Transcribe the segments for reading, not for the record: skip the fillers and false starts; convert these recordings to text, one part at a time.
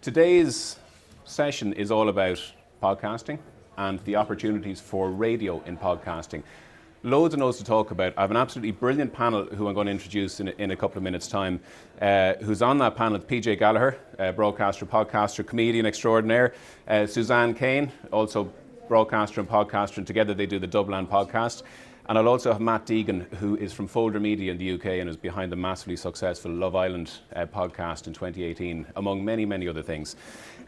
Today's session is all about podcasting and the opportunities for radio in podcasting. Loads and loads to talk about. I have an absolutely brilliant panel who I'm going to introduce in a couple of minutes' time. Who's on that panel? PJ Gallagher, broadcaster, podcaster, comedian extraordinaire. Suzanne, Kane, also broadcaster and podcaster, and together they do the Dublin podcast. And I'll also have Matt Deegan, who is from Folder Media in the UK and is behind the massively successful Love Island podcast in 2018, among many, many other things.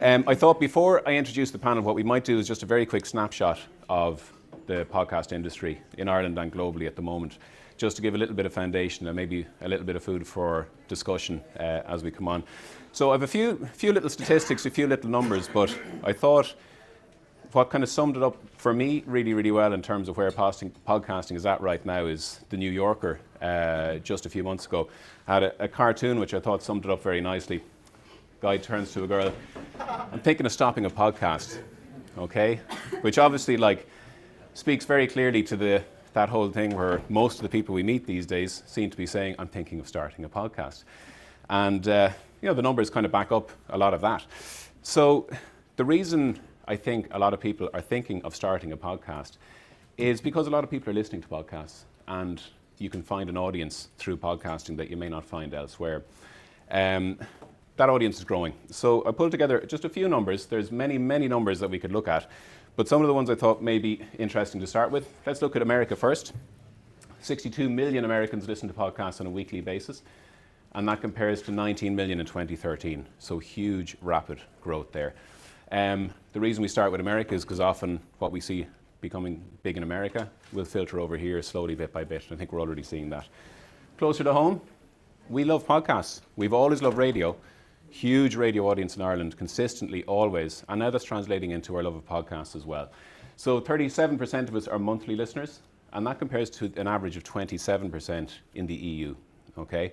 I thought before I introduce the panel, what we might do is just a very quick snapshot of the podcast industry in Ireland and globally at the moment, just to give a little bit of foundation and maybe a little bit of food for discussion as we come on. So I have a few little statistics, a few little numbers, but I thought what kind of summed it up for me really, really well in terms of where podcasting is at right now is the New Yorker just a few months ago had a cartoon which I thought summed it up very nicely. Guy turns to a girl, I'm thinking of stopping a podcast, okay? Which obviously speaks very clearly to that whole thing where most of the people we meet these days seem to be saying, I'm thinking of starting a podcast. And the numbers kind of back up a lot of that. So the reason I think a lot of people are thinking of starting a podcast is because a lot of people are listening to podcasts and you can find an audience through podcasting that you may not find elsewhere. That audience is growing. So I pulled together just a few numbers. There's many, many numbers that we could look at, but some of the ones I thought may be interesting to start with. Let's look at America first. 62 million Americans listen to podcasts on a weekly basis, and that compares to 19 million in 2013. So huge, rapid growth there. The reason we start with America is because often what we see becoming big in America will filter over here slowly, bit by bit. I think we're already seeing that. Closer to home, we love podcasts. We've always loved radio. Huge radio audience in Ireland, consistently, always. And now that's translating into our love of podcasts as well. So 37% of us are monthly listeners, and that compares to an average of 27% in the EU, okay?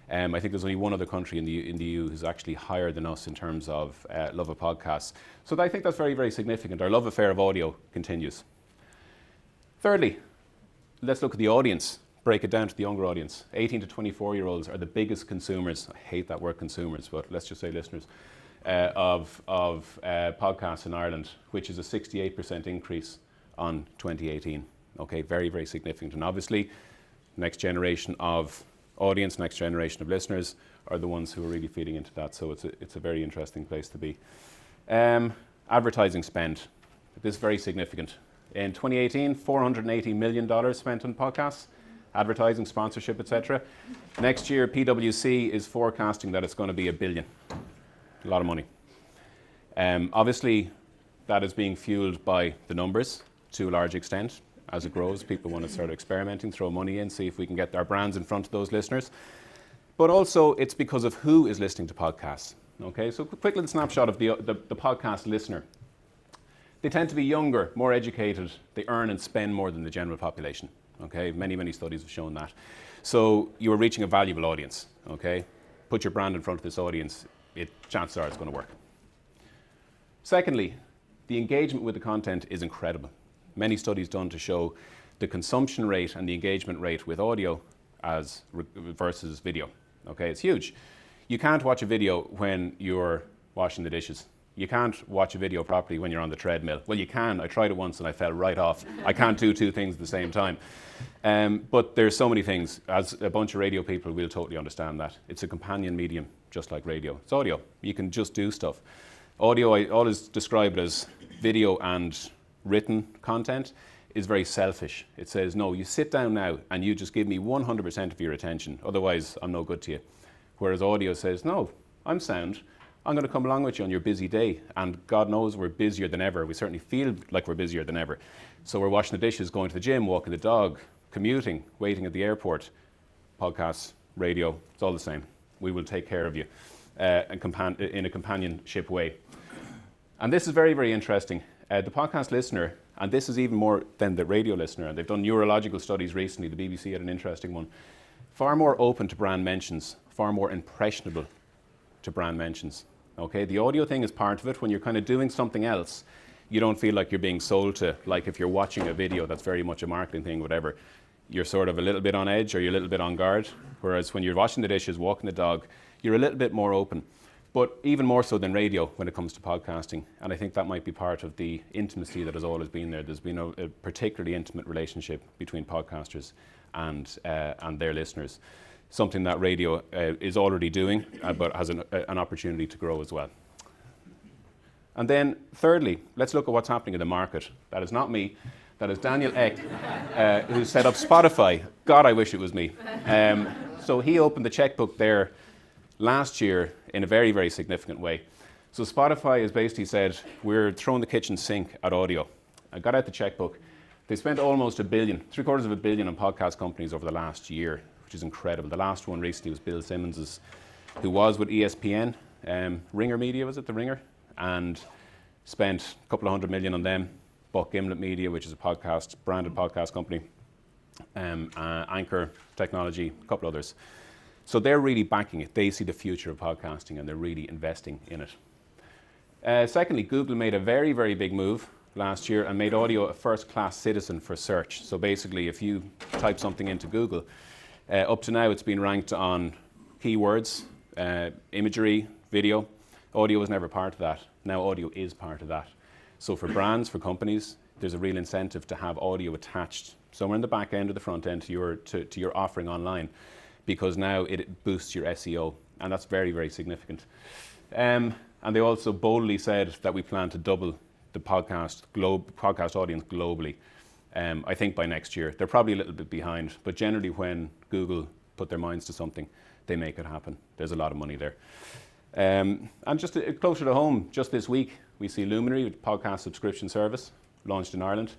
I think there's only one other country in the EU who's actually higher than us in terms of love of podcasts. So I think that's very, very significant. Our love affair of audio continues. Thirdly, let's look at the audience. Break it down to the younger audience. 18 to 24-year-olds are the biggest consumers. I hate that word consumers, but let's just say listeners of podcasts in Ireland, which is a 68% increase on 2018. Okay, very, very significant. And obviously, next generation of audience, next generation of listeners are the ones who are really feeding into that. So it's a very interesting place to be. Advertising spend. This is very significant. In 2018, $480 million spent on podcasts, advertising, sponsorship, etc. Next year, PwC is forecasting that it's going to be $1 billion. A lot of money. Obviously, that is being fueled by the numbers to a large extent. As it grows, people want to start experimenting, throw money in, see if we can get our brands in front of those listeners. But also, it's because of who is listening to podcasts. Okay, so quick little snapshot of the podcast listener. They tend to be younger, more educated. They earn and spend more than the general population. Okay, many, many studies have shown that. So you are reaching a valuable audience. Okay, put your brand in front of this audience. Chances are it's going to work. Secondly, the engagement with the content is incredible. Many studies done to show the consumption rate and the engagement rate with audio versus video. Okay, it's huge. You can't watch a video when you're washing the dishes. You can't watch a video properly when you're on the treadmill. Well, you can. I tried it once and I fell right off. I can't do two things at the same time. But there's so many things. As a bunch of radio people, we'll totally understand that. It's a companion medium, just like radio. It's audio. You can just do stuff. Audio, I always describe it as video and written content is very selfish. It says, no, you sit down now and you just give me 100% of your attention. Otherwise, I'm no good to you. Whereas audio says, no, I'm sound. I'm going to come along with you on your busy day. And God knows we're busier than ever. We certainly feel like we're busier than ever. So we're washing the dishes, going to the gym, walking the dog, commuting, waiting at the airport. Podcasts, radio, it's all the same. We will take care of you in a companionship way. And this is very, very interesting. The podcast listener, and this is even more than the radio listener, and they've done neurological studies recently, the BBC had an interesting one, far more open to brand mentions, far more impressionable to brand mentions. Okay, the audio thing is part of it. When you're kind of doing something else, you don't feel like you're being sold to, like if you're watching a video that's very much a marketing thing, whatever, you're sort of a little bit on edge or you're a little bit on guard. Whereas when you're washing the dishes, walking the dog, you're a little bit more open. But even more so than radio when it comes to podcasting. And I think that might be part of the intimacy that has always been there. There's been a particularly intimate relationship between podcasters and their listeners. Something that radio is already doing, but has an opportunity to grow as well. And then thirdly, let's look at what's happening in the market. That is not me. That is Daniel Eck, who set up Spotify. God, I wish it was me. So he opened the checkbook there last year in a very, very significant way. So Spotify has basically said, we're throwing the kitchen sink at audio. I got out the checkbook. They spent almost $1 billion, $750 million on podcast companies over the last year, which is incredible. The last one recently was Bill Simmons's, who was with ESPN, Ringer Media, was it the Ringer? And spent a couple of $100 million on them. Bought Gimlet Media, which is a branded podcast company. Anchor Technology, a couple others. So they're really backing it. They see the future of podcasting and they're really investing in it. Secondly, Google made a very, very big move last year and made audio a first-class citizen for search. So basically, if you type something into Google, up to now it's been ranked on keywords, imagery, video. Audio was never part of that. Now audio is part of that. So for brands, for companies, there's a real incentive to have audio attached somewhere in the back end or the front end to your offering online, because now it boosts your SEO, and that's very, very significant. And they also boldly said that we plan to double the podcast audience globally, I think by next year. They're probably a little bit behind, but generally when Google put their minds to something, they make it happen. There's a lot of money there. And just closer to home, just this week, we see Luminary, a podcast subscription service, launched in Ireland.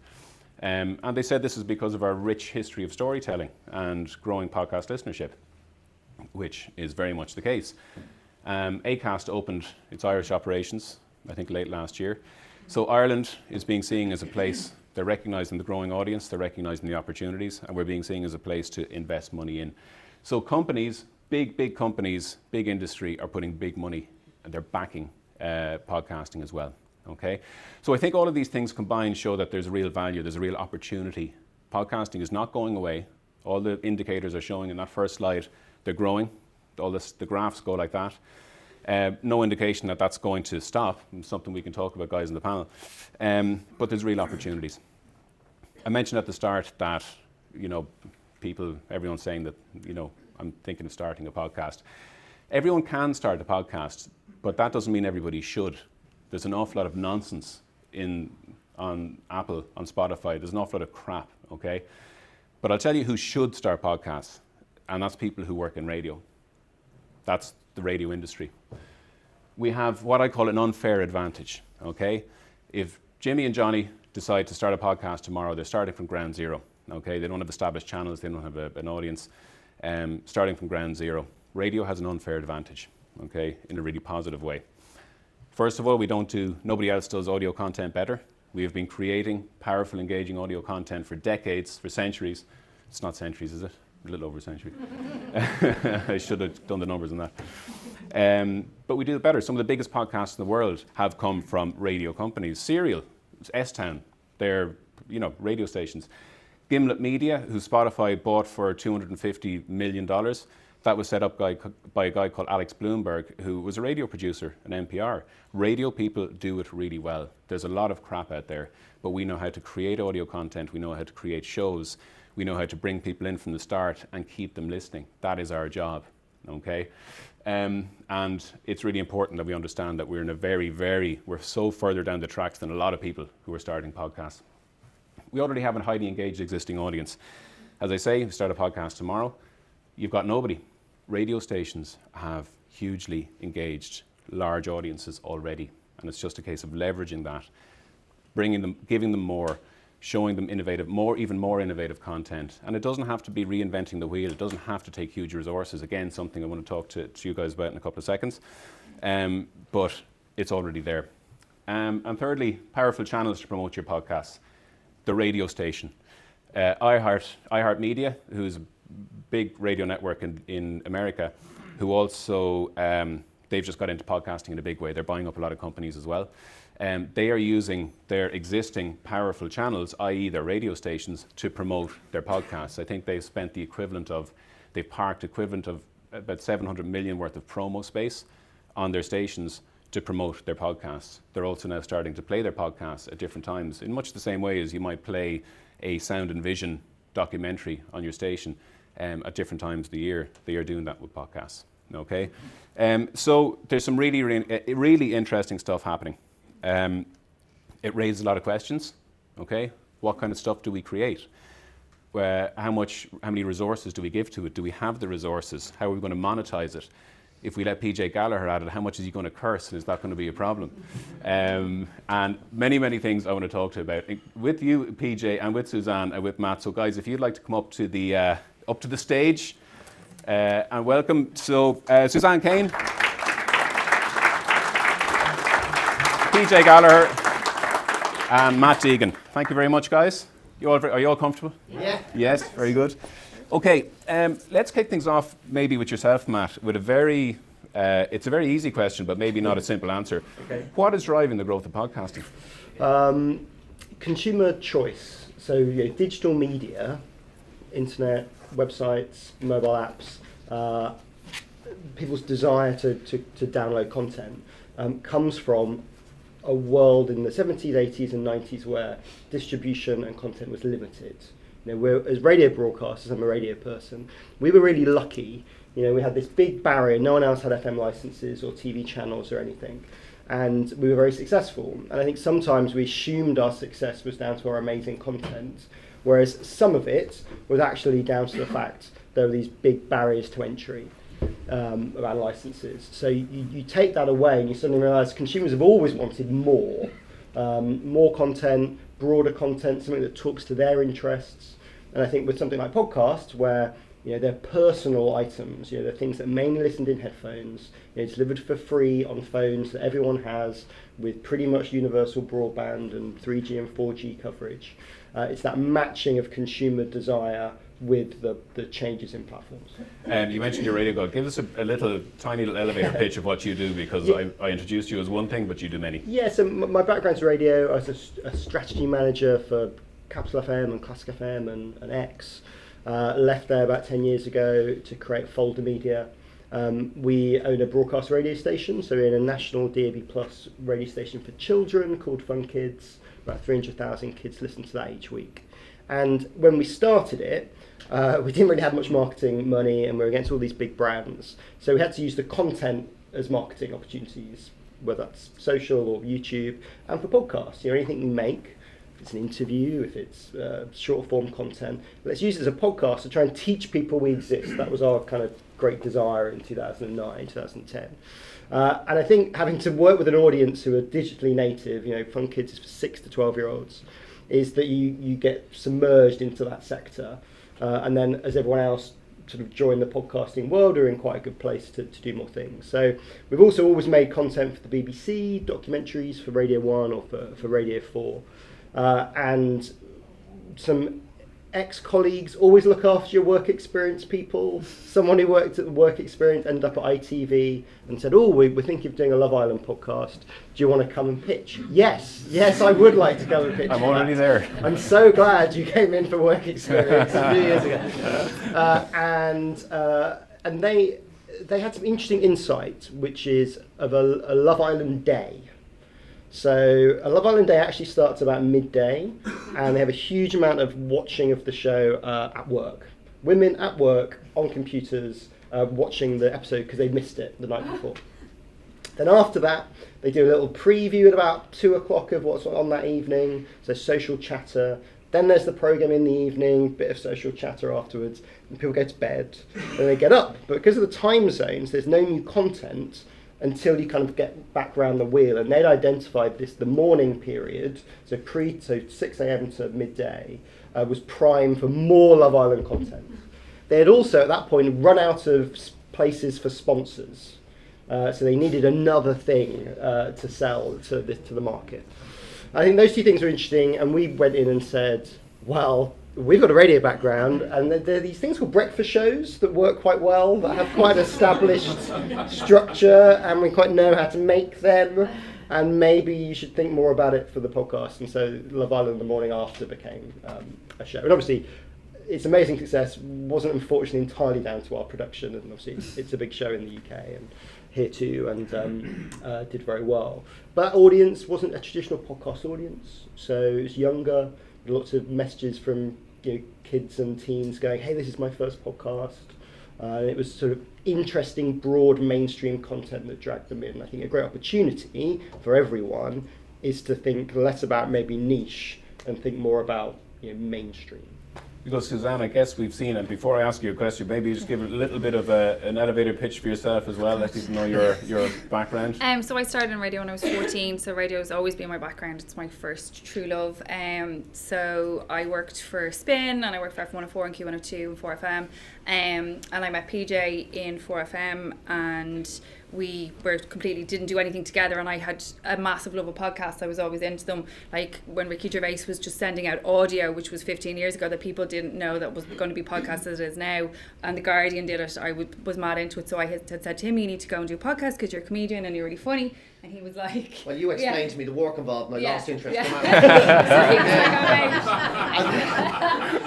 And they said this is because of our rich history of storytelling and growing podcast listenership, which is very much the case. Acast opened its Irish operations, I think late last year. So Ireland is being seen as a place, they're recognising the growing audience, they're recognising the opportunities, and we're being seen as a place to invest money in. So companies, big companies, big industry are putting big money, and they're backing podcasting as well. Okay, so I think all of these things combined show that there's real value, there's a real opportunity. Podcasting is not going away. All the indicators are showing in that first slide, they're growing. The graphs go like that. No indication that that's going to stop. It's something we can talk about, guys, in the panel. But there's real opportunities. I mentioned at the start that, everyone's saying that, I'm thinking of starting a podcast. Everyone can start a podcast, but that doesn't mean everybody should. There's an awful lot of nonsense on Apple, on Spotify. There's an awful lot of crap, okay? But I'll tell you who should start podcasts, and that's people who work in radio. That's the radio industry. We have what I call an unfair advantage, okay? If Jimmy and Johnny decide to start a podcast tomorrow, they're starting from ground zero, okay? They don't have established channels, they don't have an audience, starting from ground zero. Radio has an unfair advantage, okay, in a really positive way. First of all, nobody else does audio content better. We have been creating powerful, engaging audio content for decades, for centuries. It's not centuries, is it? A little over a century. I should have done the numbers on that. But we do it better. Some of the biggest podcasts in the world have come from radio companies. Serial, S-Town, they're radio stations. Gimlet Media, who Spotify bought for $250 million, that was set up by a guy called Alex Bloomberg, who was a radio producer, an NPR. Radio people do it really well. There's a lot of crap out there, but we know how to create audio content, we know how to create shows, we know how to bring people in from the start and keep them listening. That is our job, okay? And it's really important that we understand that we're in we're so further down the tracks than a lot of people who are starting podcasts. We already have a highly engaged existing audience. As I say, we start a podcast tomorrow, you've got nobody. Radio stations have hugely engaged large audiences already, and it's just a case of leveraging that, giving them more, showing them even more innovative content. And it doesn't have to be reinventing the wheel. It doesn't have to take huge resources. Again, something I want to talk to you guys about in a couple of seconds. But it's already there. And thirdly, powerful channels to promote your podcasts. The radio station. iHeartMedia, who's a big radio network in America, who also, they've just got into podcasting in a big way. They're buying up a lot of companies as well. They are using their existing powerful channels, i.e. their radio stations, to promote their podcasts. I think they've spent they've parked equivalent of about 700 million worth of promo space on their stations to promote their podcasts. They're also now starting to play their podcasts at different times, in much the same way as you might play a sound and vision documentary on your station at different times of the year. They are doing that with podcasts. Okay, so there's some really interesting stuff happening. It raises a lot of questions. Okay, what kind of stuff do we create? How many resources do we give to it? Do we have the resources? How are we going to monetize it? If we let PJ Gallagher at it, how much is he going to curse, and is that going to be a problem? And many things I want to talk to about with you, PJ, and with Suzanne, and with Matt. So guys, if you'd like to come up to the stage and welcome. So Suzanne Kane, PJ Gallagher, and Matt Deegan. Thank you very much, guys. Are you all comfortable? Yeah. Yes, very good. Okay, let's kick things off maybe with yourself, Matt, with it's a very easy question, but maybe not a simple answer. Okay. What is driving the growth of podcasting? Consumer choice. So digital media, internet, websites, mobile apps, people's desire to download content comes from a world in the 70s, 80s and 90s where distribution and content was limited. As radio broadcasters, I'm a radio person, we were really lucky. We had this big barrier. No one else had FM licenses or TV channels or anything. And we were very successful. And I think sometimes we assumed our success was down to our amazing content, whereas some of it was actually down to the fact there were these big barriers to entry around licenses. So you take that away and you suddenly realise consumers have always wanted more content, broader content, something that talks to their interests. And I think with something like podcasts, where they're personal items, they're things that are mainly listened in headphones, delivered for free on phones that everyone has, with pretty much universal broadband and 3G and 4G coverage. It's that matching of consumer desire with the changes in platforms. You mentioned your radio guide. Give us a tiny little elevator pitch of what you do, because I introduced you as one thing, but you do many. Yeah, so my background's radio. I was a strategy manager for Capital FM and Classic FM and X. Left there about 10 years ago to create Folder Media. We own a broadcast radio station, so we're in a national DAB Plus radio station for children called Fun Kids. About 300,000 kids listen to that each week. And when we started it, we didn't really have much marketing money, and we were against all these big brands. So we had to use the content as marketing opportunities, whether that's social or YouTube, and for podcasts. Anything we make, if it's an interview, if it's short form content, let's use it as a podcast to try and teach people we exist. That was our kind of great desire in 2009, 2010. And I think having to work with an audience who are digitally native, Fun Kids is for 6 to 12-year-olds, is that you get submerged into that sector. And then as everyone else sort of join the podcasting world, we're in quite a good place to do more things. So we've also always made content for the BBC, documentaries for Radio 1 or for Radio 4. And some ex-colleagues always look after your work experience people. Someone who worked at the work experience ended up at ITV and said, we're thinking of doing a Love Island podcast. Do you want to come and pitch? Yes, I would like to come and pitch. I'm already there. I'm so glad you came in for work experience a few years ago. And they had some interesting insight, which is of a Love Island day. So a Love Island day actually starts about midday, and they have a huge amount of watching of the show at work. Women at work on computers watching the episode because they missed it the night before. Then after that, they do a little preview at about 2 o'clock of what's on that evening, so social chatter. Then there's the programme in the evening, bit of social chatter afterwards, and people go to bed, and they get up. But because of the time zones, there's no new content until you kind of get back around the wheel. And they'd identified the morning period, so 6 a.m. to midday, was prime for more Love Island content. They had also, at that point, run out of places for sponsors. So they needed another thing to sell to the market. I think those two things were interesting, and we went in and said, well, we've got a radio background, and there are these things called breakfast shows that work quite well, that have quite established structure, and we quite know how to make them, and maybe you should think more about it for the podcast. And so Love Island the morning after became a show. And obviously, its amazing success wasn't unfortunately entirely down to our production, and obviously it's a big show in the UK, here too, and did very well. But that audience wasn't a traditional podcast audience, so it was younger. Lots of messages from kids and teens going, "Hey, this is my first podcast." It was sort of interesting, broad, mainstream content that dragged them in. I think a great opportunity for everyone is to think less about maybe niche and think more about mainstream. Because Suzanne, I guess we've seen, and before I ask you a question, maybe you just give a little bit of an elevator pitch for yourself as well, let people know your background. So I started in radio when I was 14, so radio has always been my background. It's my first true love. So I worked for Spin, and I worked for F104 and Q102 and 4FM, and I met PJ in 4FM, and we didn't do anything together, and I had a massive love of podcasts. I was always into them, like when Ricky Gervais was just sending out audio, which was 15 years ago, that people didn't know that was going to be podcasts as it is now, and The Guardian did it. I was mad into it, so I had said to him, "You need to go and do a podcast because you're a comedian and you're really funny." And he was like, "Well, you explained to me the work involved, and I lost interest." Yeah.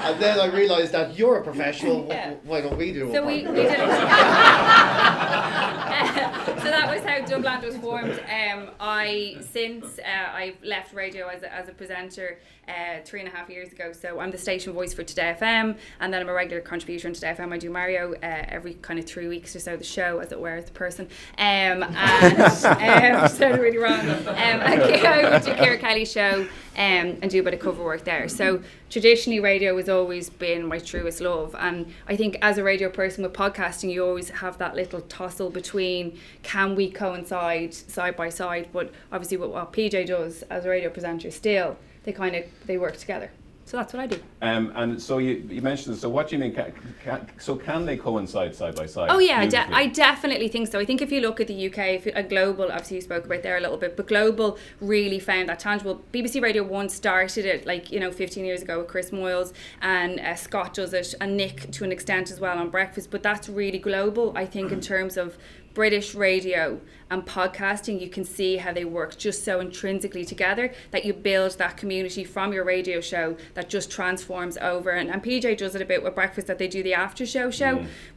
And then I realised that you're a professional. Yeah. Why don't we do it? So we did it. So that was how Dubland was formed. I left radio as a presenter 3.5 years ago. So I'm the station voice for Today FM, and then I'm a regular contributor on Today FM. I do Mario every kind of 3 weeks or so, the show, as it were, as the person. Sounded really wrong. I go to Ciara Kelly's show and do a bit of cover work there. So traditionally radio has always been my truest love, and I think as a radio person with podcasting, you always have that little tussle between, can we coincide side by side? But obviously what PJ does as a radio presenter, still they work together. So that's what I do. And so you mentioned this. So what do you mean? Can they coincide side by side? Oh yeah, I definitely think so. I think if you look at the UK, Global, obviously you spoke about there a little bit, but Global really found that tangible. BBC Radio 1 started it 15 years ago with Chris Moyles, and Scott does it, and Nick to an extent as well on Breakfast. But that's really global, I think, in terms of British radio and podcasting. You can see how they work just so intrinsically together that you build that community from your radio show that just transforms over. And PJ does it a bit with Breakfast, that they do the after show.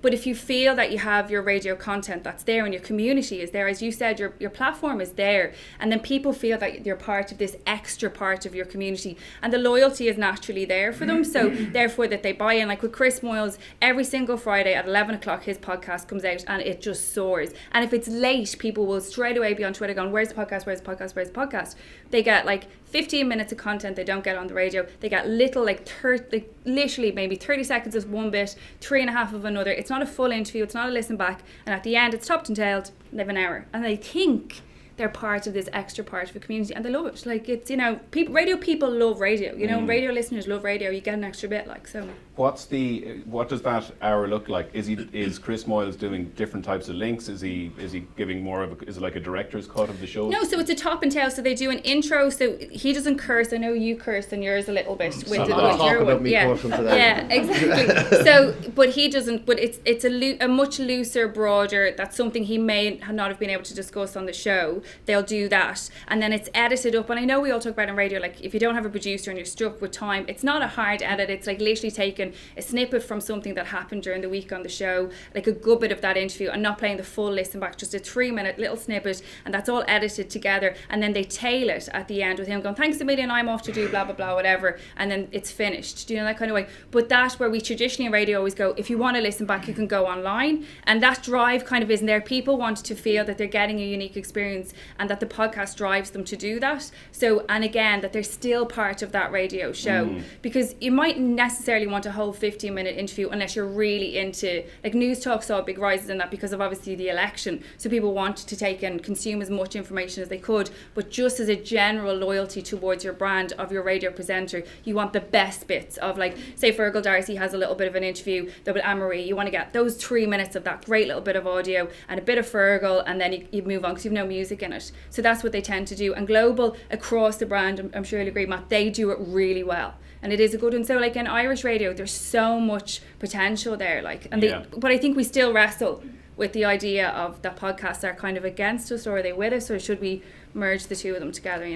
But if you feel that you have your radio content that's there and your community is there, as you said, your platform is there, and then people feel that you're part of this extra part of your community, and the loyalty is naturally there for them, so therefore that they buy in. Like with Chris Moyles, every single Friday at 11 o'clock his podcast comes out and it just soars. And if it's late, people will straight away be on Twitter going, "Where's the podcast? Where's the podcast? Where's the podcast?" They get 15 minutes of content they don't get on the radio. They get little, literally maybe 30 seconds of one bit, 3.5 of another. It's not a full interview, it's not a listen back, and at the end it's topped and tailed. They have an hour, and they think they're part of this extra part of the community, and they love it. It's radio people love radio. Radio listeners love radio. You get an extra bit, so. What does that hour look like? Is Chris Moyles doing different types of links? Is he giving more of is it like a director's cut of the show? No, so it's a top and tail. So they do an intro. So he doesn't curse. I know you curse and yours a little bit with your one. Yeah, exactly. So, but he doesn't. But it's a much looser, broader. That's something he may not have been able to discuss on the show. They'll do that, and then it's edited up. And I know we all talk about in radio, if you don't have a producer and you're stuck with time, it's not a hard edit. It's literally taking a snippet from something that happened during the week on the show, a good bit of that interview, and not playing the full listen back, just a 3-minute little snippet, and that's all edited together, and then they tail it at the end with him going, "Thanks a million, I'm off to do blah blah blah," whatever, and then it's finished. Do you know, that kind of way? But that, where we traditionally in radio always go, if you want to listen back, you can go online, and that drive kind of isn't there. People want to feel that they're getting a unique experience, and that the podcast drives them to do that. So, and again, that they're still part of that radio show, because you might necessarily want a whole 15-minute interview unless you're really into, News Talk saw big rises in that because of obviously the election, so people wanted to take and consume as much information as they could. But just as a general loyalty towards your brand of your radio presenter, you want the best bits of, say Fergal Darcy has a little bit of an interview, with Anne-Marie, you want to get those 3 minutes of that great little bit of audio and a bit of Fergal, and then you move on because you've no music in it. So that's what they tend to do. And Global, across the brand, I'm sure you'll agree, Matt, they do it really well. And it is a good one. So in Irish radio, there's so much potential there. But I think we still wrestle with the idea of that podcasts are kind of against us, or are they with us, or should we merge the two of them together,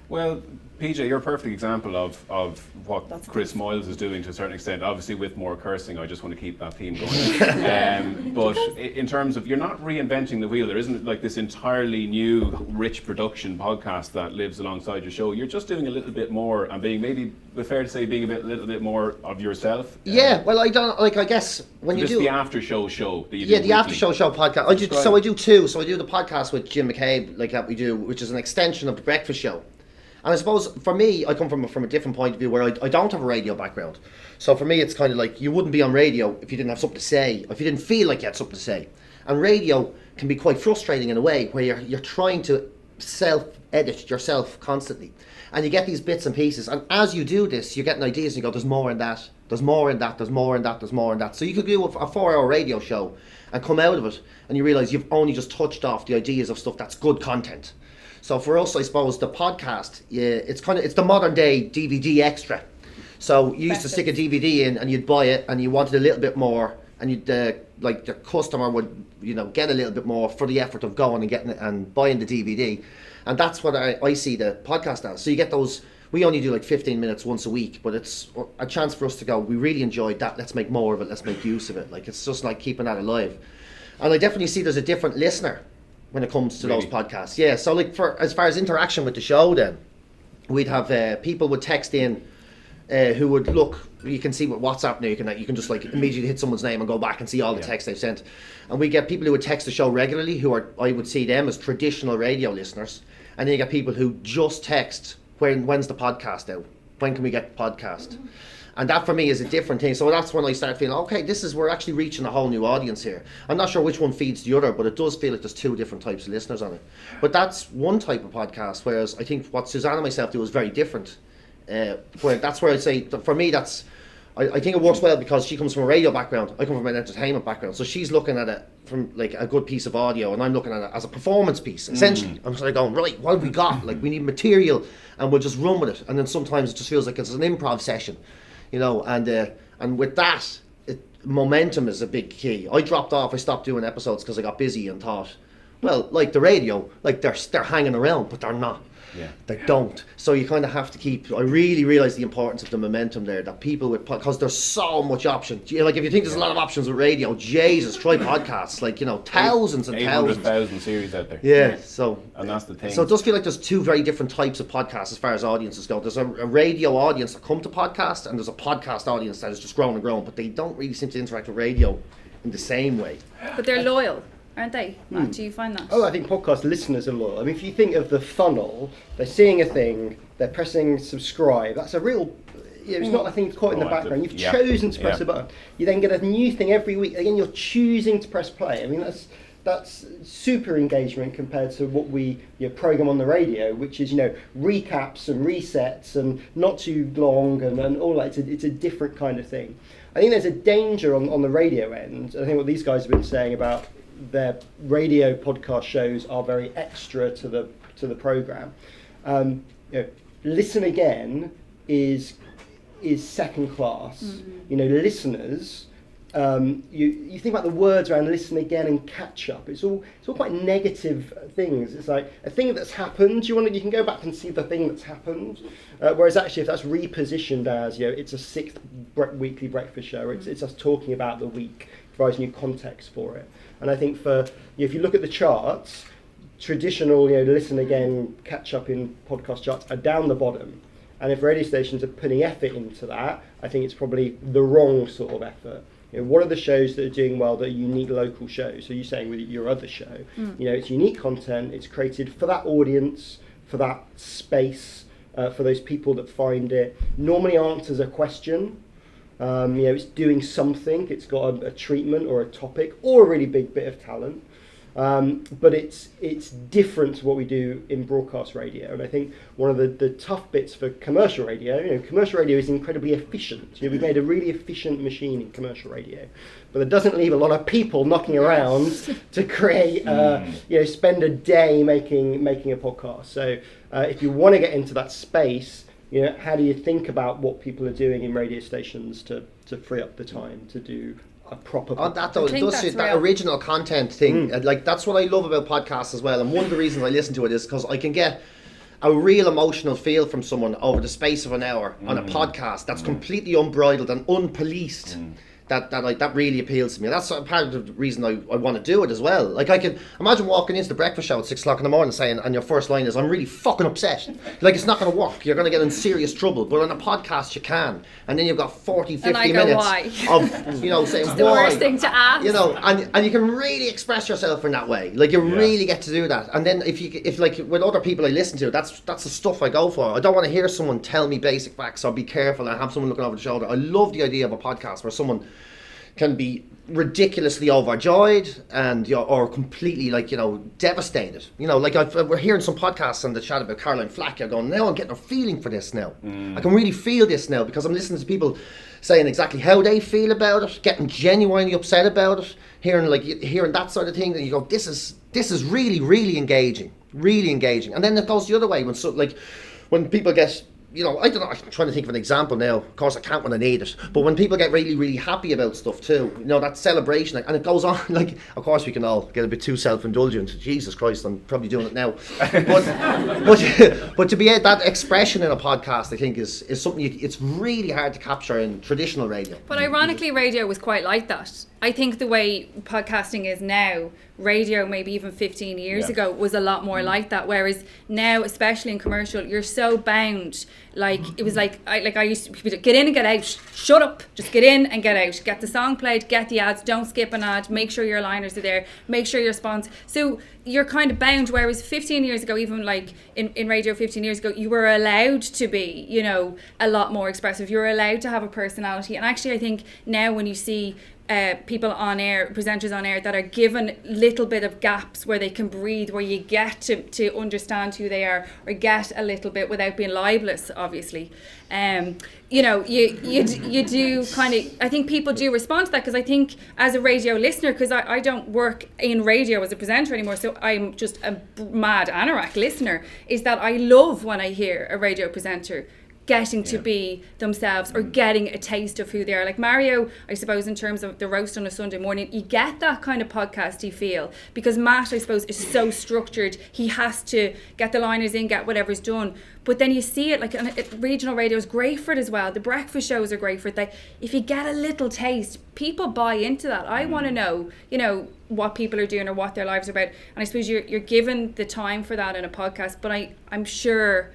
Well, PJ, you're a perfect example of what Chris Moyles is doing to a certain extent. Obviously, with more cursing, I just want to keep that theme going. But in terms of, you're not reinventing the wheel. There isn't like this entirely new, rich production podcast that lives alongside your show. You're just doing a little bit more and being, maybe fair to say, being a little bit more of yourself. Yeah, well, I don't like. I guess when so you this do the after show that you do. Yeah, the weekly. after show podcast. I do two. So I do the podcast with Jim McCabe, like that we do, which is an extension of the breakfast show. And I suppose for me, I come from a different point of view where I don't have a radio background. So for me, it's kind of like you wouldn't be on radio if you didn't have something to say, if you didn't feel like you had something to say. And radio can be quite frustrating in a way where you're trying to self-edit yourself constantly. And you get these bits and pieces. And as you do this, you're getting ideas and you go, there's more in that, there's more in that, there's more in that, there's more in that. So you could do a 4-hour radio show and come out of it and you realise you've only just touched off the ideas of stuff that's good content. So for us, I suppose the podcast, it's the modern day DVD extra. So you used to stick a DVD in and you'd buy it and you wanted a little bit more, and you'd like the customer would get a little bit more for the effort of going and getting it and buying the DVD, and that's what I see the podcast as. So you get those. We only do like 15 minutes once a week, but it's a chance for us to go, we really enjoyed that, let's make more of it, let's make use of it. Like it's just like keeping that alive. And I definitely see there's a different listener when it comes to those podcasts. Yeah, so like for as far as interaction with the show, then we'd have people would text in who would look. You can see with WhatsApp now, you can just like immediately hit someone's name and go back and see all the texts they've sent. And we get people who would text the show regularly, I would see them as traditional radio listeners. And then you get people who just text, when's the podcast out? When can we get the podcast? And that for me is a different thing. So that's when I start feeling, okay, we're actually reaching a whole new audience here. I'm not sure which one feeds the other, but it does feel like there's two different types of listeners on it. But that's one type of podcast, whereas I think what Suzanne and myself do is very different. That's where I'd say, for me, I think it works well because she comes from a radio background, I come from an entertainment background. So she's looking at it from like a good piece of audio, and I'm looking at it as a performance piece, essentially. I'm sort of going, right, what have we got? Like we need material, and we'll just run with it. And then sometimes it just feels like it's an improv session. And with that, momentum is a big key. I dropped off. I stopped doing episodes because I got busy and thought, well, like the radio, like they're hanging around, but they're not. Yeah. They don't. So you kind of have to keep. I really realised the importance of the momentum there. That people because there's so much option. Like if you think there's a lot of options with radio, Jesus, try podcasts. Like thousands and thousands. 800,000 series out there. Yeah. So and that's the thing. So it does feel like there's two very different types of podcasts as far as audiences go. There's a radio audience that come to podcast, and there's a podcast audience that is just growing and growing, but they don't really seem to interact with radio in the same way. But they're loyal, aren't they? Do you find that? Oh, I think podcast listeners are loyal. I mean, if you think of the funnel, they're seeing a thing, they're pressing subscribe. That's a real. It's not a thing caught in the background. You've chosen to press a button. You then get a new thing every week. Again, you're choosing to press play. I mean, that's super engagement compared to what we program on the radio, which is recaps and resets and not too long and all that. It's a different kind of thing. I think there's a danger on the radio end. I think what these guys have been saying about their radio podcast shows are very extra to the program. Listen again is second class. Listeners. You think about the words around listen again and catch up. It's all quite negative things. It's like a thing that's happened. You can go back and see the thing that's happened. Whereas actually, if that's repositioned as it's a sixth weekly breakfast show, it's us talking about the week, provides new context for it. And I think if you look at the charts, traditional listen again, catch up in podcast charts are down the bottom. And if radio stations are putting effort into that, I think it's probably the wrong sort of effort. What are the shows that are doing well that are unique local shows? So you're saying with your other show, it's unique content, it's created for that audience, for that space, for those people that find it. Normally answers a question. It's doing something. It's got a treatment or a topic or a really big bit of talent. But it's different to what we do in broadcast radio. And I think one of the tough bits for commercial radio, commercial radio is incredibly efficient. We've made a really efficient machine in commercial radio, but it doesn't leave a lot of people knocking around to create, spend a day making a podcast. So if you want to get into that space, how do you think about what people are doing in radio stations to free up the time to do a proper on that though, that original content thing, like that's what I love about podcasts as well. And one of the reasons I listen to it is because I can get a real emotional feel from someone over the space of an hour on a podcast that's completely unbridled and unpoliced, that really appeals to me. That's part of the reason I want to do it as well. Like, I can imagine walking into the breakfast show at 6 o'clock in the morning saying, and your first line is, I'm really fucking upset. Like, it's not going to work. You're going to get in serious trouble. But on a podcast, you can. And then you've got 40, 50 minutes of, saying it's the why. worst thing to ask. And you can really express yourself in that way. Like, you really get to do that. And then if like with other people I listen to, that's the stuff I go for. I don't want to hear someone tell me basic facts or be careful and have someone looking over the shoulder. I love the idea of a podcast where someone can be ridiculously overjoyed and or completely devastated. We're hearing some podcasts on the chat about Caroline Flack. You're going, now I'm getting a feeling for this now. I can really feel this now because I'm listening to people saying exactly how they feel about it, getting genuinely upset about it, hearing that sort of thing. And you go, this is really, really engaging, And then it goes the other way when people get. I don't know, I'm trying to think of an example now. Of course, I can't when I need it. But when people get really, really happy about stuff too, that celebration, and it goes on, of course we can all get a bit too self-indulgent. Jesus Christ, I'm probably doing it now. But to be that expression in a podcast, I think is something it's really hard to capture in traditional radio. But ironically, radio was quite like that. I think the way podcasting is now, radio maybe even 15 years ago was a lot more like that, whereas now, especially in commercial, you're so bound. It was I used to get in and get out, shut up, just get in and get out, get the song played, get the ads, don't skip an ad, make sure your liners are there, make sure your sponsors. So you're kind of bound, whereas 15 years ago, even in radio 15 years ago, you were allowed to be, a lot more expressive. You were allowed to have a personality. And actually, I think now when you see people on air, presenters on air that are given little bit of gaps where they can breathe, where you get to understand who they are or get a little bit without being libelous, obviously. You do kind of, I think people do respond to that, because I think as a radio listener, because I don't work in radio as a presenter anymore, so I'm just a mad anorak listener, is that I love when I hear a radio presenter getting to be themselves or getting a taste of who they are. Like Mario, I suppose, in terms of the roast on a Sunday morning, you get that kind of podcasty feel, because Matt, I suppose, is so structured. He has to get the liners in, get whatever's done. But then you see it, regional radio is great for it as well. The breakfast shows are great for it. If you get a little taste, people buy into that. I want to know, what people are doing or what their lives are about. And I suppose you're given the time for that in a podcast. But I'm sure,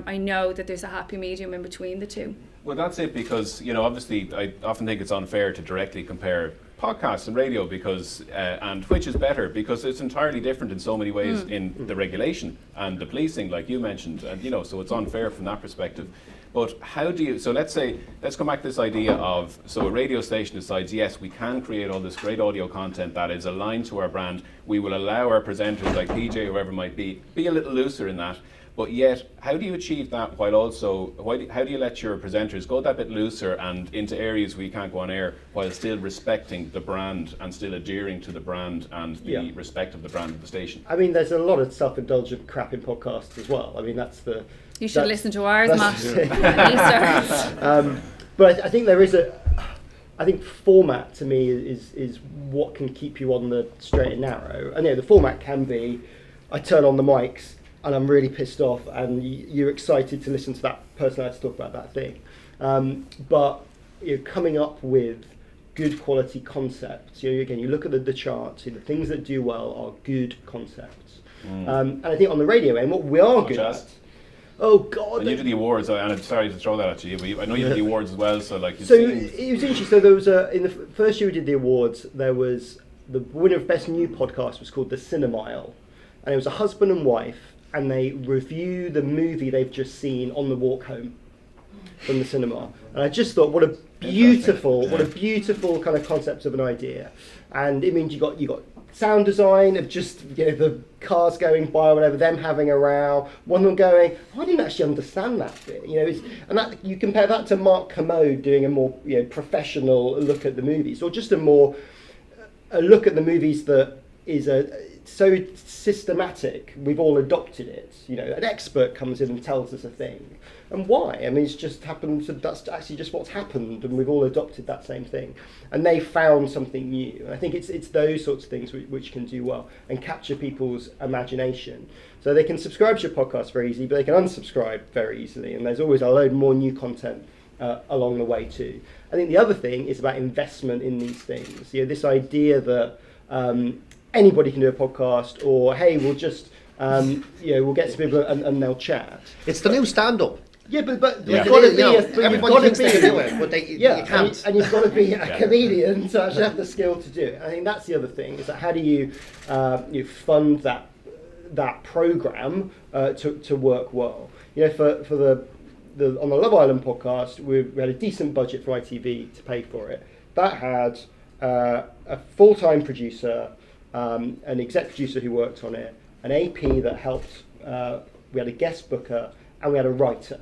I know that there's a happy medium in between the two. Well, that's it, because, obviously I often think it's unfair to directly compare podcasts and radio, because and which is better, because it's entirely different in so many ways in the regulation and the policing, like you mentioned, and so it's unfair from that perspective. But how do you, so let's come back to this idea of, so a radio station decides, yes, we can create all this great audio content that is aligned to our brand. We will allow our presenters like PJ, whoever it might be a little looser in that. But yet, how do you achieve that while also, how do you let your presenters go that bit looser and into areas where you can't go on air, while still respecting the brand and still adhering to the brand and the respect of the brand of the station? I mean, there's a lot of self-indulgent crap in podcasts as well. I mean, you should listen to ours, Matt. But I think there is I think format to me is what can keep you on the straight and narrow. And the format can be, I turn on the mics and I'm really pissed off, and you're excited to listen to that personality talk about that thing. But coming up with good quality concepts. Again, you look at the charts. The things that do well are good concepts. And I think on the radio end, what we are good at. Oh God! And you did the awards, and I'm sorry to throw that at you, but I know you did the awards as well. So it was interesting. So there was in the first year we did the awards, there was the winner of Best New Podcast was called The Cinemile, and it was a husband and wife. And they review the movie they've just seen on the walk home from the cinema. And I just thought, what a beautiful kind of concept of an idea. And it means you got sound design of just the cars going by or whatever, them having a row, one of them going, I didn't actually understand that bit. And that you compare that to Mark Commode doing a more professional look at the movies, or just a look at the movies that is so systematic, we've all adopted it. You know, an expert comes in and tells us a thing. And why? I mean, it's just happened, that's actually just what's happened, and we've all adopted that same thing. And they found something new. And I think it's those sorts of things which can do well and capture people's imagination. So they can subscribe to your podcast very easily, but they can unsubscribe very easily. And there's always a load more new content along the way too. I think the other thing is about investment in these things. You know, this idea that anybody can do a podcast, or hey, we'll just we'll get some people and they'll chat. It's the new stand-up. Yeah, but yeah. you've got to be everybody thinks they can do it, but you can't. And you've got to be a comedian to actually have the skill to do it. I think that's the other thing, is that how do you fund that program to work well? You know, for the on the Love Island podcast, we had a decent budget for ITV to pay for it. That had a full-time producer, an exec producer who worked on it, an AP that helped. We had a guest booker, and we had a writer.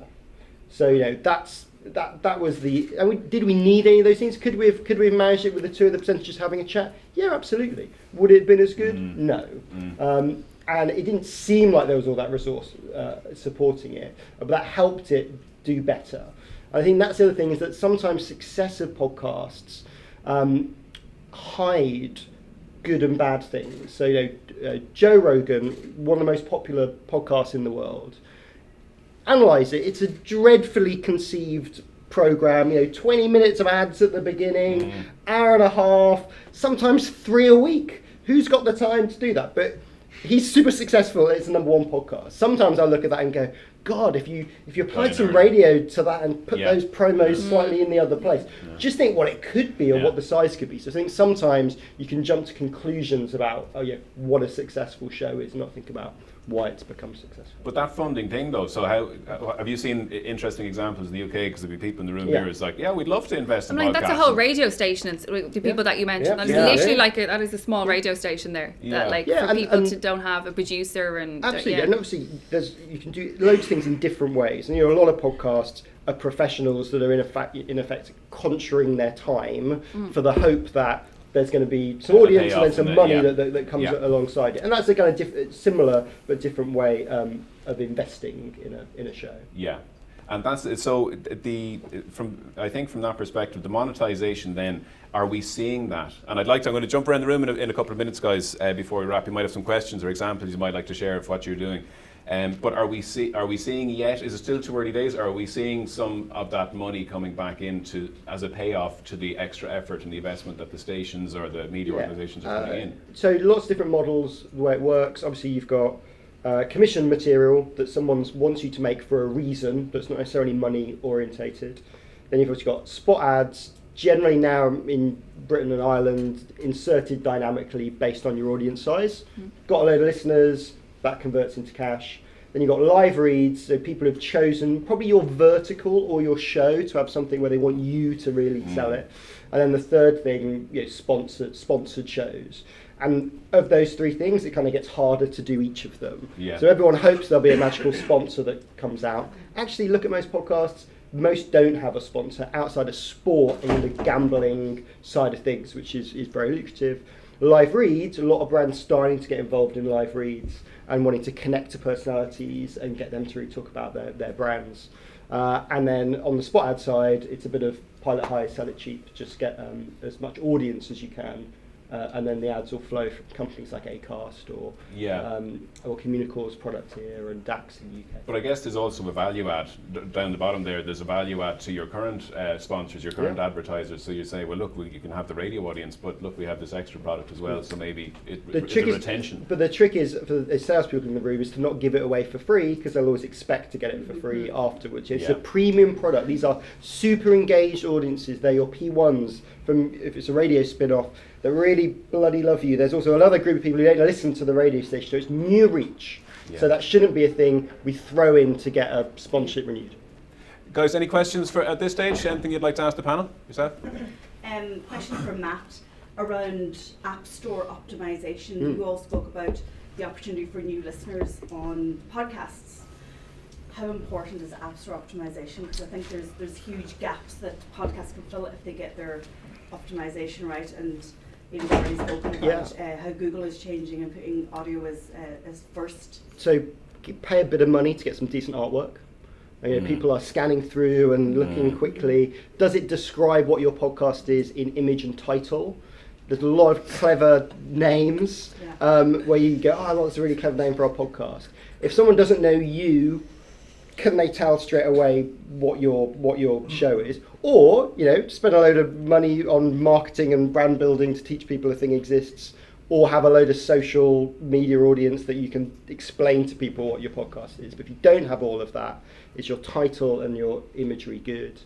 So that was the. And did we need any of those things? Could we have managed it with the two of the presenters having a chat? Yeah, absolutely. Would it have been as good? No. And it didn't seem like there was all that resource supporting it, but that helped it do better. I think that's the other thing, is that sometimes successive podcasts hide good and bad things. So Joe Rogan, one of the most popular podcasts in the world. Analyze it. It's a dreadfully conceived program. 20 minutes of ads at the beginning, hour and a half, sometimes 3 a week. Who's got the time to do that? But he's super successful. It's the #1 podcast. Sometimes I look at that and go, God, if you applied some radio to that and put those promos slightly in the other place, just think what it could be or what the size could be. So I think sometimes you can jump to conclusions about what a successful show is, not think about why it's become successful. But that funding thing, though, so how have you seen interesting examples in the UK? Because there'll be people in the room here who's like, we'd love to invest in podcasting. That's a whole radio station. It's the people that you mentioned. That is literally that is a small radio station there. That for people to don't have a producer and absolutely. And obviously, you can do loads of things in different ways. And a lot of podcasts are professionals that are in effect conjuring their time for the hope that there's going to be some audience and then some money that comes alongside it. And that's a kind of similar but different way of investing in a show. Yeah. And that's so I think from that perspective, the monetization then, are we seeing that? And I'm going to jump around the room in a couple of minutes, guys, before we wrap. You might have some questions or examples you might like to share of what you're doing. But are we seeing yet? Is it still too early days? Or are we seeing some of that money coming back into as a payoff to the extra effort and the investment that the stations or the media organisations are putting in? So lots of different models. The way it works, obviously, you've got commission material that someone wants you to make for a reason, that's not necessarily money orientated. Then you've also got spot ads, generally now in Britain and Ireland, inserted dynamically based on your audience size. Got a load of listeners. That converts into cash. Then you've got live reads, so people have chosen probably your vertical or your show to have something where they want you to really sell it. And then the third thing, sponsored shows. And of those three things, it kind of gets harder to do each of them. Yeah. So everyone hopes there'll be a magical sponsor that comes out. Actually, look at most podcasts. Most don't have a sponsor outside of sport and the gambling side of things, which is very lucrative. Live reads, a lot of brands starting to get involved in live reads and wanting to connect to personalities and get them to really talk about their brands. And then on the spot ad side, it's a bit of pilot high, sell it cheap, just get as much audience as you can. And then the ads will flow from companies like Acast or Communicor's product here and DAX in the UK. But I guess there's also a value add down the bottom there. There's a value add to your current sponsors, your current advertisers. So you say, well, look, you can have the radio audience, but look, we have this extra product as well. So maybe it's a retention. But the trick is for the salespeople in the room is to not give it away for free, because they'll always expect to get it for free afterwards. It's a premium product. These are super engaged audiences. They're your P1s from, if it's a radio spin-off, that really bloody love you. There's also another group of people who don't listen to the radio station, so it's new reach. Yeah. So that shouldn't be a thing we throw in to get a sponsorship renewed. Guys, any questions at this stage? Anything you'd like to ask the panel? Yourself? Question from Matt around App Store optimization. You all spoke about the opportunity for new listeners on podcasts. How important is App Store optimization? Because I think there's huge gaps that podcasts can fill if they get their optimization right, and Ian's already spoken about how Google is changing and putting audio as first. So pay a bit of money to get some decent artwork. People are scanning through and looking quickly. Does it describe what your podcast is in image and title? There's a lot of clever names where you go, oh, that's a really clever name for our podcast. If someone doesn't know you, can they tell straight away what your show is? Or, spend a load of money on marketing and brand building to teach people a thing exists, or have a load of social media audience that you can explain to people what your podcast is. But if you don't have all of that, is your title and your imagery good?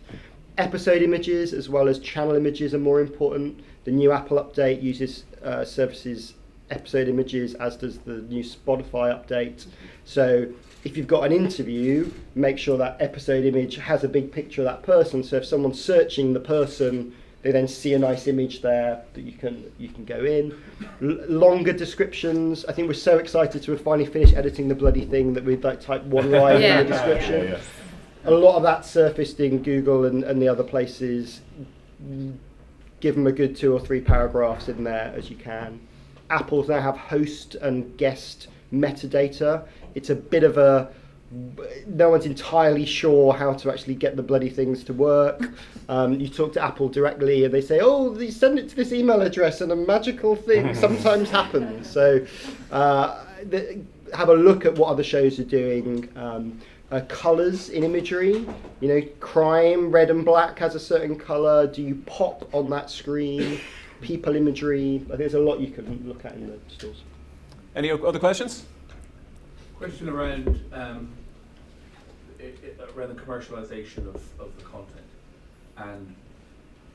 Episode images as well as channel images are more important. The new Apple update uses services episode images, as does the new Spotify update. So if you've got an interview, make sure that episode image has a big picture of that person. So if someone's searching the person, they then see a nice image there that you can go in. Longer descriptions. I think we're so excited to have finally finished editing the bloody thing that we'd type one line in the description. A lot of that surfaced in Google and the other places. Give them a good 2 or 3 paragraphs in there as you can. Apple's now have host and guest metadata. It's a bit of no one's entirely sure how to actually get the bloody things to work. You talk to Apple directly and they say, they send it to this email address and a magical thing sometimes happens. So have a look at what other shows are doing. Colours in imagery, crime, red and black has a certain colour. Do you pop on that screen? People imagery. I think there's a lot you can look at in the stores. Any other questions? Question around around the commercialization of the content and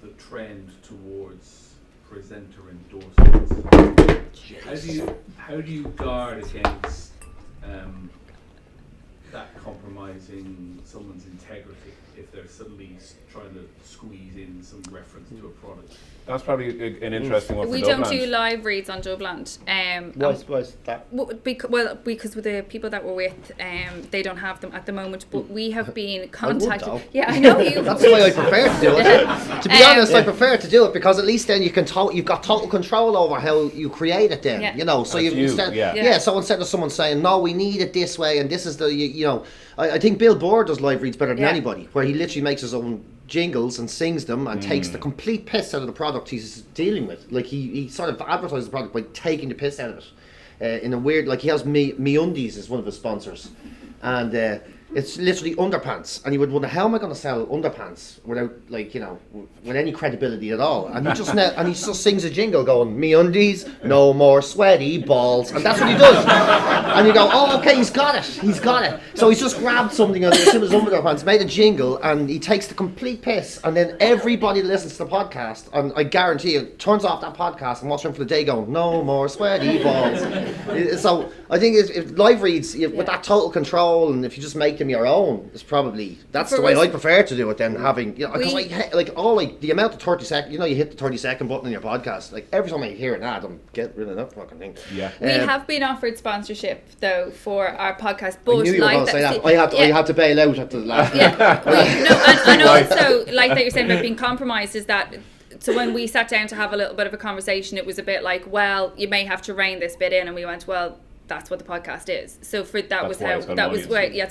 the trend towards presenter endorsements. How do you guard against that compromising someone's integrity if they're suddenly trying to squeeze in some reference to a product? That's probably an interesting one for We Dublin. don't do live reads on Dubland. Why's that? Because with the people that we're with, they don't have them at the moment. But we have been contacted. I know you. That's the way I prefer to do it. To be honest, I prefer to do it because at least then you've got total control over how you create it. Then so So instead of someone saying, "No, we need it this way," and this is the I think Bill Burr does live reads better than anybody, where he literally makes his own jingles and sings them and takes the complete piss out of the product he's dealing with. Like he sort of advertises the product by taking the piss out of it in a weird, like he has MeUndies as one of his sponsors, and it's literally underpants, and you would wonder, how am I going to sell underpants without with any credibility at all? And he just sings a jingle going, MeUndies, no more sweaty balls, and that's what he does. And you go, oh, okay, he's got it. So he's just grabbed something on his underpants, made a jingle, and he takes the complete piss, and then everybody that listens to the podcast, and I guarantee you, turns off that podcast and watches him for the day going, no more sweaty balls. So I think if live reads, with that total control, and if you just make them your own, it's probably, that's the way I prefer to do it than having, because the amount of 30 seconds, you hit the 30-second button in your podcast, like every time I hear an ad, I'm get rid of that fucking thing. We have been offered sponsorship though for our podcast, but I knew you were going to say that. I had to bail out at the last and also like that you're saying about being compromised is that, so when we sat down to have a little bit of a conversation, it was a bit like, well, you may have to rein this bit in, and we went, well, that's what the podcast is. So that's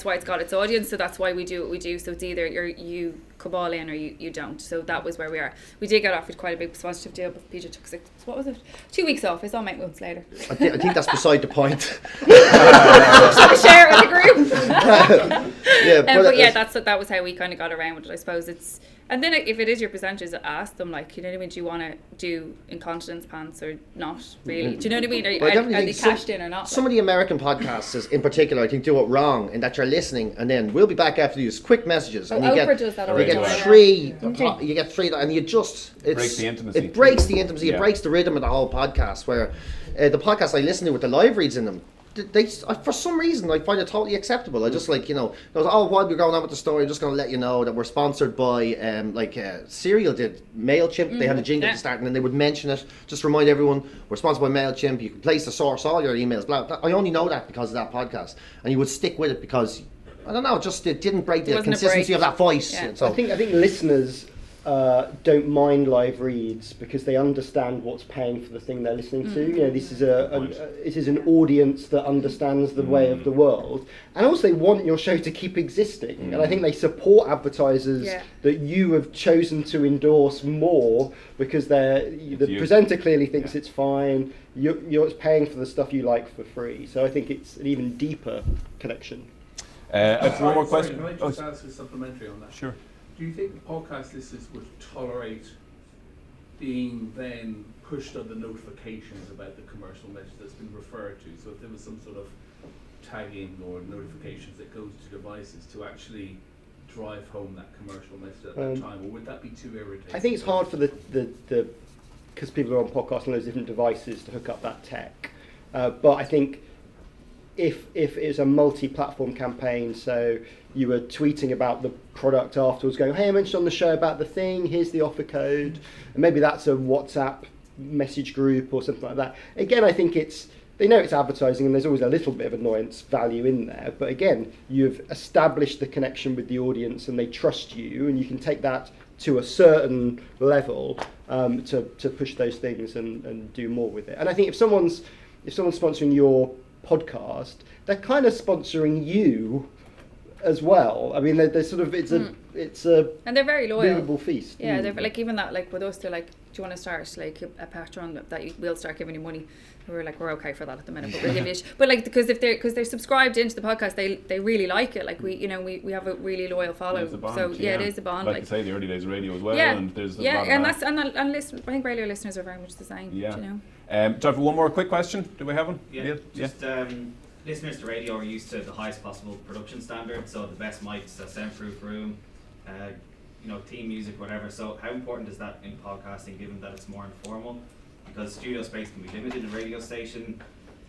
why it's got its audience. So that's why we do what we do. So it's either you come all in or you don't. So that was where we are. We did get offered quite a big sponsorship deal, but Peter took 2 weeks off. I saw Mike months later. I think that's beside the point. So I share it with the group. That was how we kind of got around with it, I suppose. And then if it is your presenters, ask them, like, do you want to do incontinence pants or not, really? Do you know what I mean? Are they cashed in or not? Some of the American podcasts, in particular, I think do it wrong in that you're listening, and then we'll be back after these quick messages. And Oprah does that already. You get three, and you just... It breaks the intimacy. It breaks the intimacy. It breaks the rhythm of the whole podcast, where the podcast I listen to with the live reads in them, they for some reason I find it totally acceptable. I just while we're going on with the story, I'm just going to let you know that we're sponsored by Serial did MailChimp. They had a jingle at the start, and then they would mention it. Just remind everyone we're sponsored by MailChimp. You can place to source all your emails. I only know that because of that podcast, and you would stick with it because I don't know, it didn't break the consistency of that voice. Yeah. So I think listeners don't mind live reads because they understand what's paying for the thing they're listening to. You know, this is an audience that understands the way of the world, and also they want your show to keep existing. And I think they support advertisers that you have chosen to endorse more because the presenter clearly thinks it's fine. You're paying for the stuff you like for free. So I think it's an even deeper connection. One more question. Can I just ask a supplementary on that? Sure. Do you think podcast listeners would tolerate being then pushed on the notifications about the commercial message that's been referred to? So if there was some sort of tagging or notifications that goes to devices to actually drive home that commercial message at that time, or would that be too irritating? I think it's hard for the because people are on podcasts and those different devices to hook up that tech. But I think if it's a multi-platform campaign, so you were tweeting about the product afterwards, going, "Hey, I mentioned on the show about the thing. Here's the offer code," and maybe that's a WhatsApp message group or something like that. Again, I think they know it's advertising, and there's always a little bit of annoyance value in there. But again, you've established the connection with the audience, and they trust you, and you can take that to a certain level to push those things and do more with it. And I think if someone's sponsoring your podcast, they're kind of sponsoring you as well. I mean, they're sort of it's a and they're very loyal. movable feast. Yeah, they're like, even that, like with us, they're like, "Do you want to start like a Patreon that we'll start giving you money?" And we're like, "We're okay for that at the minute, but we'll give you." But like, because they're subscribed into the podcast, they really like it. Like we have a really loyal follow. Bond, so it is a bond. Like you say, the early days of radio as well. Yeah, and there's a yeah, lot and of that. I think radio listeners are very much the same. Yeah. You know. Time for one more quick question. Do we have one? Yeah. Just listeners to radio are used to the highest possible production standard, so the best mics, a soundproof room, theme music, whatever. So how important is that in podcasting, given that it's more informal? Because studio space can be limited in a radio station.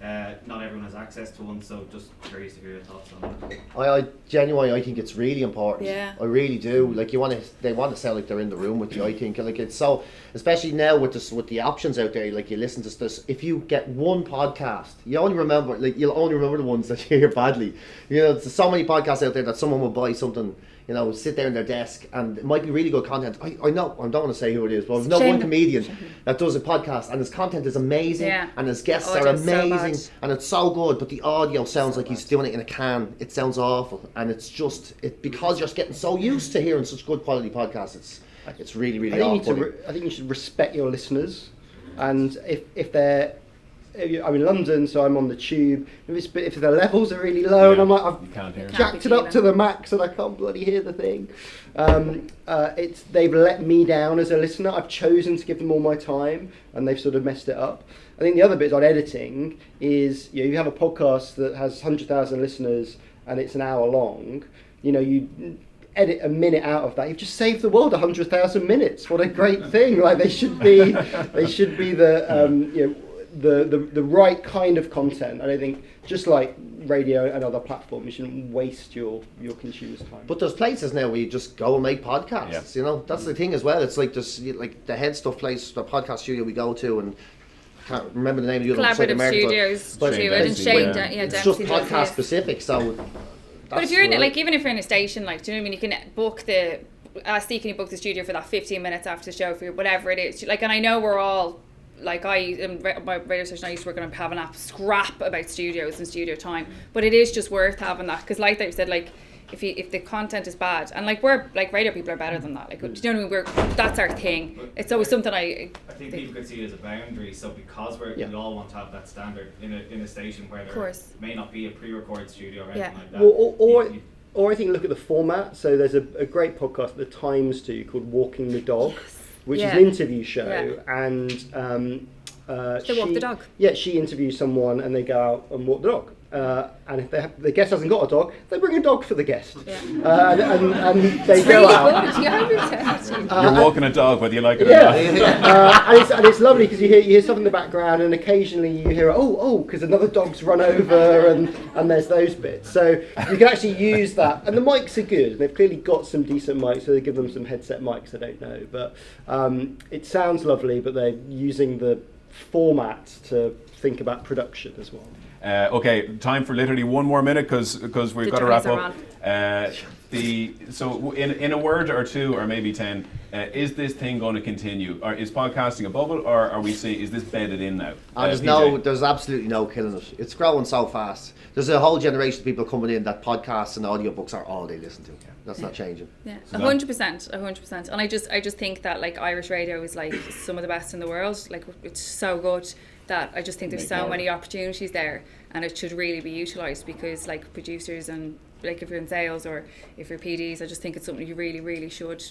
Not everyone has access to one, so just curious to hear your thoughts on that. I genuinely, I think it's really important. Yeah. I really do. Like they want to sound like they're in the room with you. I think like it's so, especially now with the options out there. Like you listen to this, if you get one podcast, you'll only remember the ones that you hear badly. You know, there's so many podcasts out there that someone will buy something. You know, sit there in their desk, and it might be really good content. I know, I don't want to say who it is, but I've known one comedian that does a podcast, and his content is amazing, and his guests are amazing, and it's so good, but the audio sounds like he's doing it in a can. It sounds awful, and it's just, because you're getting so used to hearing such good quality podcasts, it's really, really awful. I think you should respect your listeners, and if they're, I'm in London, so I'm on the tube. If the levels are really low, and I'm like, I've jacked it up to the max, and I can't bloody hear the thing. They've let me down as a listener. I've chosen to give them all my time, and they've sort of messed it up. I think the other bit on editing is, you have a podcast that has 100,000 listeners, and it's an hour long. You edit a minute out of that, you've just saved the world 100,000 minutes. What a great thing! Like they should be the right kind of content. And I think just like radio and other platforms, you shouldn't waste your consumers' time. But there's places now where you just go and make podcasts. You know, that's the thing as well. It's like like the Head Stuff place, the podcast studio we go to, and I can't remember the name of the other Collaborative Studios, but and Shane, it's just podcast specific. So, but if you're in it, like even if you're in a station, like, do you know what I mean? You can book can you book the studio for that 15 minutes after the show for whatever it is. Like, and I know we're all. Like my radio station I used to work on, have an app scrap about studios and studio time, but it is just worth having that, because like they said, like if the content is bad, and like we're like radio people are better than that, like, do you know what I mean? That's our thing. But it's always something I think people could see it as a boundary. So because we all want to have that standard in a station where there may not be a pre-recorded studio or anything like that. Or I think look at the format. So there's a great podcast that the Times do called Walking the Dog. Which is an interview show, and they walk the dog. Yeah, she interviews someone, and they go out and walk the dog. And if the guest hasn't got a dog, they bring a dog for the guest. Yeah. And they go out. You're walking a dog, whether you like it or not. And it's lovely because you hear stuff in the background, and occasionally you hear because another dog's run over, and there's those bits. So you can actually use that, and the mics are good. They've clearly got some decent mics, so they give them some headset mics. I don't know, but it sounds lovely. But they're using the format to think about production as well. Okay, time for literally one more minute because we've got to wrap up. So in a word or two or maybe 10, is this thing going to continue? Or is podcasting a bubble, or are we seeing, is this bedded in now? There's absolutely no killing it. It's growing so fast. There's a whole generation of people coming in that podcasts and audiobooks are all they listen to. That's not changing. Yeah, 100%. And I just think that like Irish radio is like some of the best in the world. Like it's so good that I just think there's so many opportunities there, and it should really be utilised, because like producers and like if you're in sales or if you're PDs, I just think it's something you really should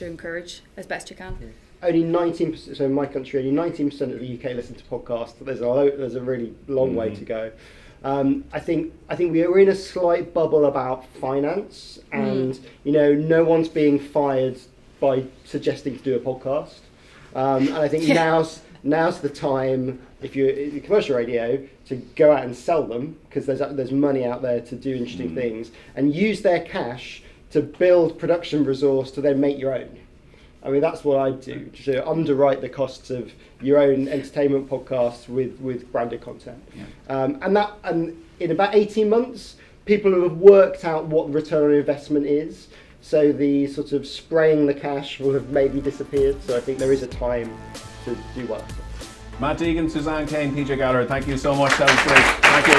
encourage as best you can. Yeah. Only 19%. So in my country, only 19% of the UK listen to podcasts. There's a really long way to go. I think we are in a slight bubble about finance, and no one's being fired by suggesting to do a podcast. And I think now's the time, if you're in commercial radio, to go out and sell them, because there's money out there to do interesting things, and use their cash to build production resource to then make your own. I mean, that's what I do, to underwrite the costs of your own entertainment podcasts with branded content. Yeah. And in about 18 months, people who have worked out what return on investment is, so the sort of spraying the cash will have maybe disappeared. So I think there is a time to do well. Matt Deegan, Suzanne, Kane, PJ Gallagher, thank you so much. That was great. Thank you.